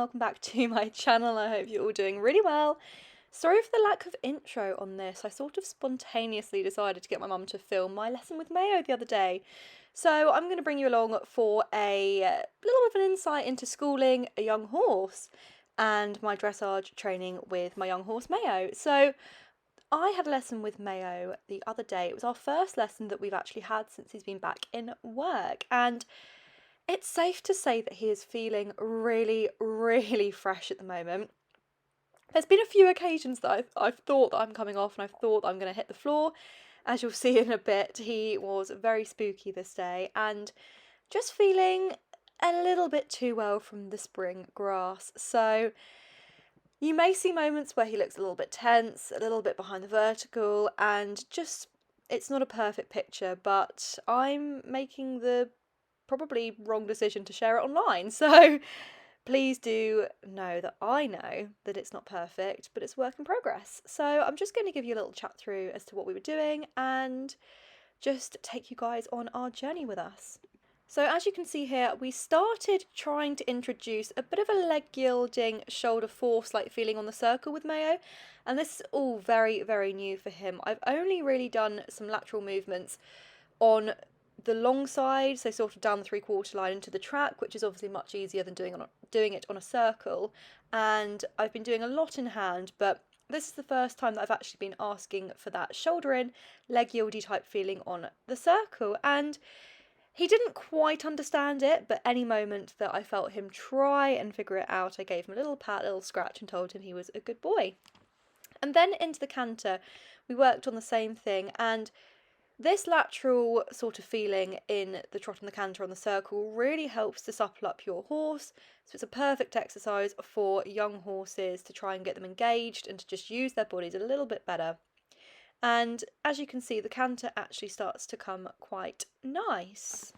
welcome back to my channel. I hope you're all doing really well. Sorry for the lack of intro on this. I sort of spontaneously decided to get my mum to film my lesson with Mayo the other day. So I'm going to bring you along for a little bit of an insight into schooling a young horse and my dressage training with my young horse Mayo. So I had a lesson with Mayo the other day. It was our first lesson that we've actually had since he's been back in work, and it's safe to say that he is feeling really, really fresh at the moment. There's been a few occasions that I've thought that I'm coming off and I've thought that I'm going to hit the floor. As you'll see in a bit, he was very spooky this day and just feeling a little bit too well from the spring grass. So you may see moments where he looks a little bit tense, a little bit behind the vertical, and just, it's not a perfect picture, but I'm making the probably wrong decision to share it online. So please do know that I know that it's not perfect, but it's work in progress. So I'm just going to give you a little chat through as to what we were doing and just take you guys on our journey with us. So as you can see here, we started trying to introduce a bit of a leg yielding, shoulder force like feeling on the circle with Mayo, and this is all very, very new for him. I've only really done some lateral movements on the long side, so sort of down the 3/4 line into the track, which is obviously much easier than doing it on a circle, and I've been doing a lot in hand, but this is the first time that I've actually been asking for that shoulder in, leg yieldy type feeling on the circle, and he didn't quite understand it, but any moment that I felt him try and figure it out, I gave him a little pat, a little scratch, and told him he was a good boy. And then into the canter, we worked on the same thing, and this lateral sort of feeling in the trot and the canter on the circle really helps to supple up your horse. So it's a perfect exercise for young horses to try and get them engaged and to just use their bodies a little bit better. And as you can see, the canter actually starts to come quite nice.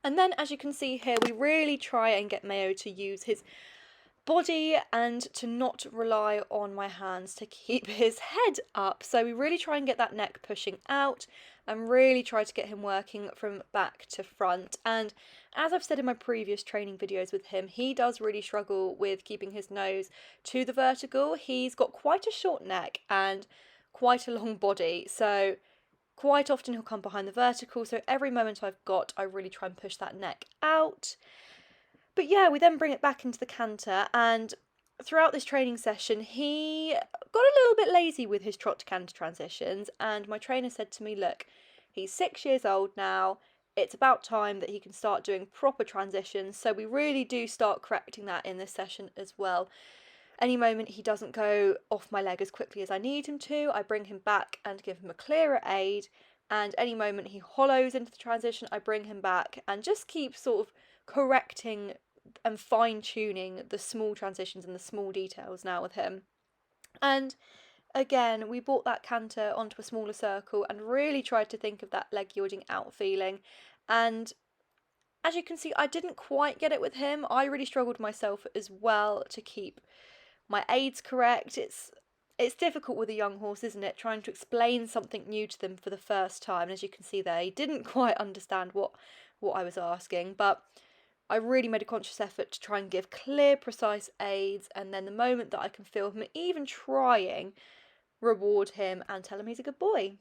And then, as you can see here, we really try and get Mayo to use his body and to not rely on my hands to keep his head up. So we really try and get that neck pushing out and really try to get him working from back to front. And as I've said in my previous training videos with him, he does really struggle with keeping his nose to the vertical. He's got quite a short neck and quite a long body, so quite often he'll come behind the vertical, so every moment I've got, I really try and push that neck out. But yeah, we then bring it back into the canter, and throughout this training session, he got a little bit lazy with his trot to canter transitions, and my trainer said to me, look, he's 6 years old now, it's about time that he can start doing proper transitions, so we really do start correcting that in this session as well. Any moment he doesn't go off my leg as quickly as I need him to, I bring him back and give him a clearer aid, and any moment he hollows into the transition, I bring him back and just keep sort of correcting and fine-tuning the small transitions and the small details now with him. And again, we brought that canter onto a smaller circle and really tried to think of that leg yielding out feeling, and as you can see, I didn't quite get it with him. I really struggled myself as well to keep my aids correct. It's difficult with a young horse, isn't it? Trying to explain something new to them for the first time. And as you can see there, he didn't quite understand what I was asking, but I really made a conscious effort to try and give clear, precise aids, and then the moment that I can feel him even trying, reward him and tell him he's a good boy.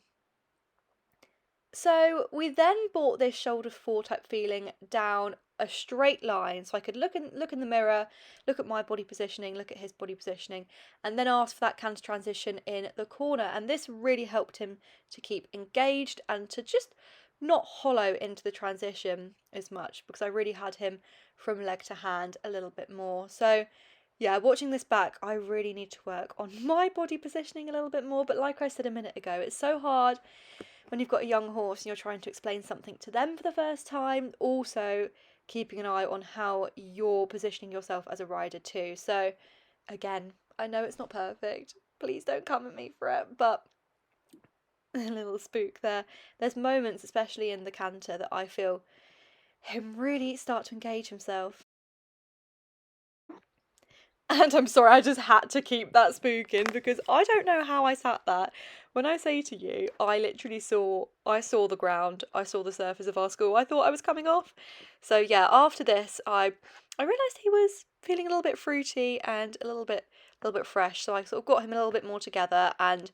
So we then brought this shoulder 4 type feeling down a straight line, so I could look in the mirror, look at my body positioning, look at his body positioning, and then ask for that canter transition in the corner. And this really helped him to keep engaged and to just not hollow into the transition as much, because I really had him from leg to hand a little bit more. So yeah, watching this back, I really need to work on my body positioning a little bit more. But like I said a minute ago, it's so hard when you've got a young horse and you're trying to explain something to them for the first time, also keeping an eye on how you're positioning yourself as a rider too. So again, I know it's not perfect, please don't come at me for it, but a little spook there. There's moments, especially in the canter, that I feel him really start to engage himself. And I'm sorry, I just had to keep that spook in because I don't know how I sat that. When I say to you, I literally saw the ground, I saw the surface of our school. I thought I was coming off. So yeah, after this, I realised he was feeling a little bit fruity and a little bit fresh. So I sort of got him a little bit more together and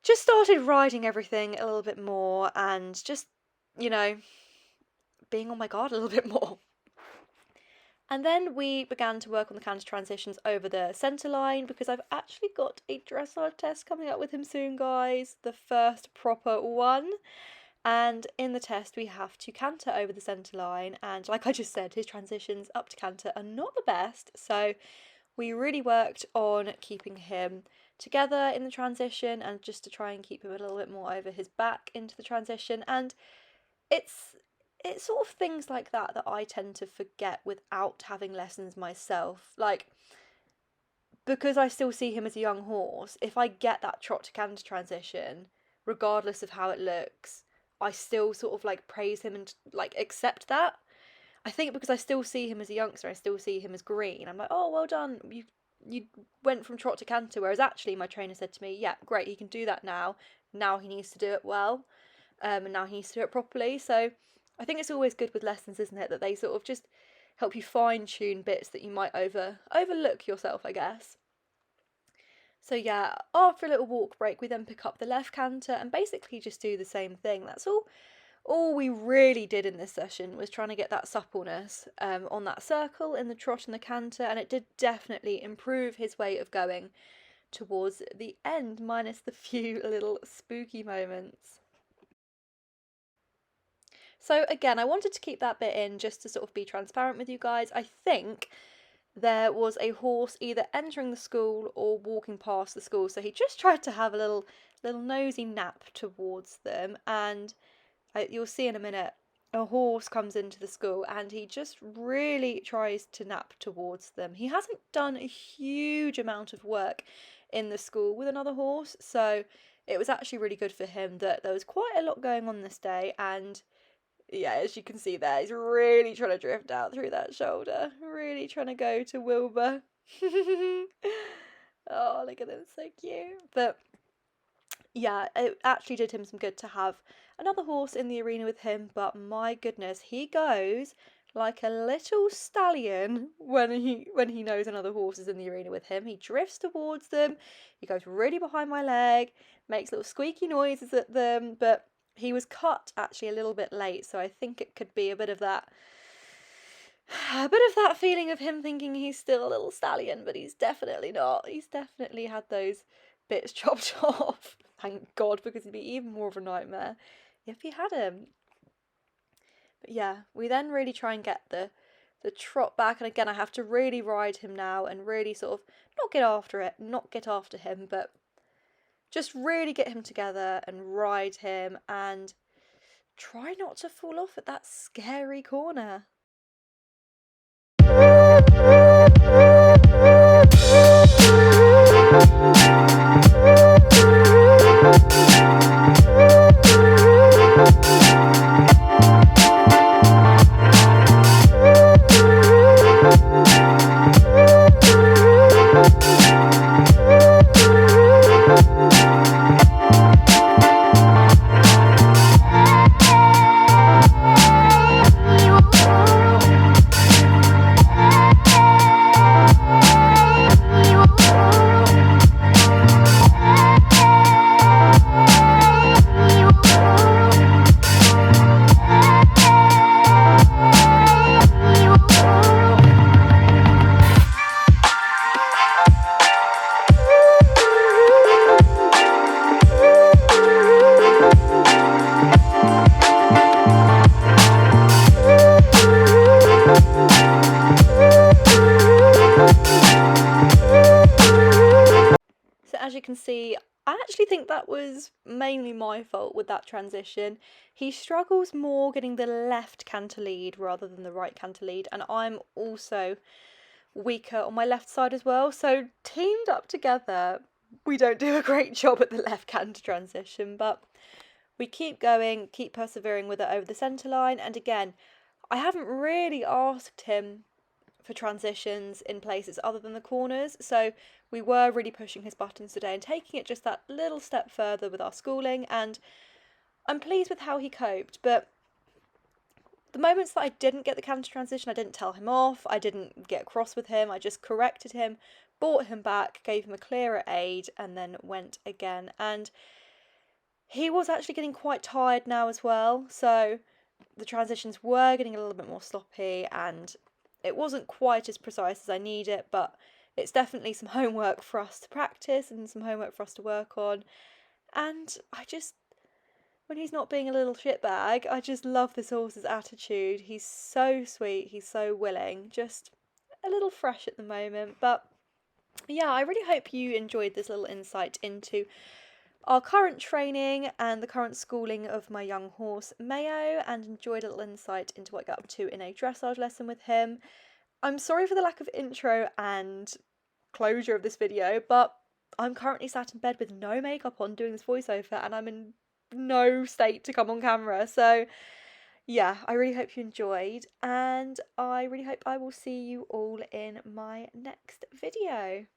just started riding everything a little bit more and just, you know, being on my guard a little bit more. And then we began to work on the canter transitions over the centre line because I've actually got a dressage test coming up with him soon, guys. The first proper one. And in the test, we have to canter over the centre line. And like I just said, his transitions up to canter are not the best. So we really worked on keeping him together in the transition and just to try and keep him a little bit more over his back into the transition. And it's sort of things like that that I tend to forget without having lessons myself. Like, because I still see him as a young horse, if I get that trot to canter transition, regardless of how it looks, I still sort of like praise him and like accept that. I think because I still see him as a youngster, I still see him as green. I'm like, oh, well done, you went from trot to canter. Whereas actually, my trainer said to me, yeah, great, he can do that now. Now he needs to do it well. And now he needs to do it properly. So I think it's always good with lessons, isn't it, that they sort of just help you fine tune bits that you might overlook yourself, I guess. So yeah, after a little walk break, we then pick up the left canter and basically just do the same thing. That's all we really did in this session was trying to get that suppleness on that circle in the trot and the canter, and it did definitely improve his way of going towards the end, minus the few little spooky moments. So again, I wanted to keep that bit in just to sort of be transparent with you guys. I think there was a horse either entering the school or walking past the school, so he just tried to have a little nosy nap towards them, and you'll see in a minute a horse comes into the school and he just really tries to nap towards them. He hasn't done a huge amount of work in the school with another horse, so it was actually really good for him that there was quite a lot going on this day. And yeah, as you can see there, he's really trying to drift out through that shoulder. Really trying to go to Wilbur. Oh, look at them, so cute. But yeah, it actually did him some good to have another horse in the arena with him. But my goodness, he goes like a little stallion when he knows another horse is in the arena with him. He drifts towards them. He goes really behind my leg, makes little squeaky noises at them, but he was cut actually a little bit late, so I think it could be a bit of that feeling of him thinking he's still a little stallion, but he's definitely not. He's definitely had those bits chopped off. Thank God, because it'd be even more of a nightmare if he had him. But yeah, we then really try and get the trot back, and again I have to really ride him now and really sort of not get after him, but just really get him together and ride him and try not to fall off at that scary corner. As you can see, I actually think that was mainly my fault with that transition. He struggles more getting the left canter lead rather than the right canter lead, and I'm also weaker on my left side as well. So teamed up together, we don't do a great job at the left canter transition, but we keep going, keep persevering with it over the centre line, and again, I haven't really asked him for transitions in places other than the corners, so we were really pushing his buttons today and taking it just that little step further with our schooling, and I'm pleased with how he coped. But the moments that I didn't get the counter transition, I didn't tell him off, I didn't get cross with him, I just corrected him, brought him back, gave him a clearer aid, and then went again. And he was actually getting quite tired now as well, so the transitions were getting a little bit more sloppy and it wasn't quite as precise as I need it, but it's definitely some homework for us to practice and some homework for us to work on. And when he's not being a little shitbag, I just love this horse's attitude. He's so sweet, he's so willing, just a little fresh at the moment. But yeah, I really hope you enjoyed this little insight into our current training and the current schooling of my young horse Mayo, and enjoyed a little insight into what I got up to in a dressage lesson with him. I'm sorry for the lack of intro and closure of this video, but I'm currently sat in bed with no makeup on doing this voiceover and I'm in no state to come on camera. So yeah, I really hope you enjoyed, and I really hope I will see you all in my next video.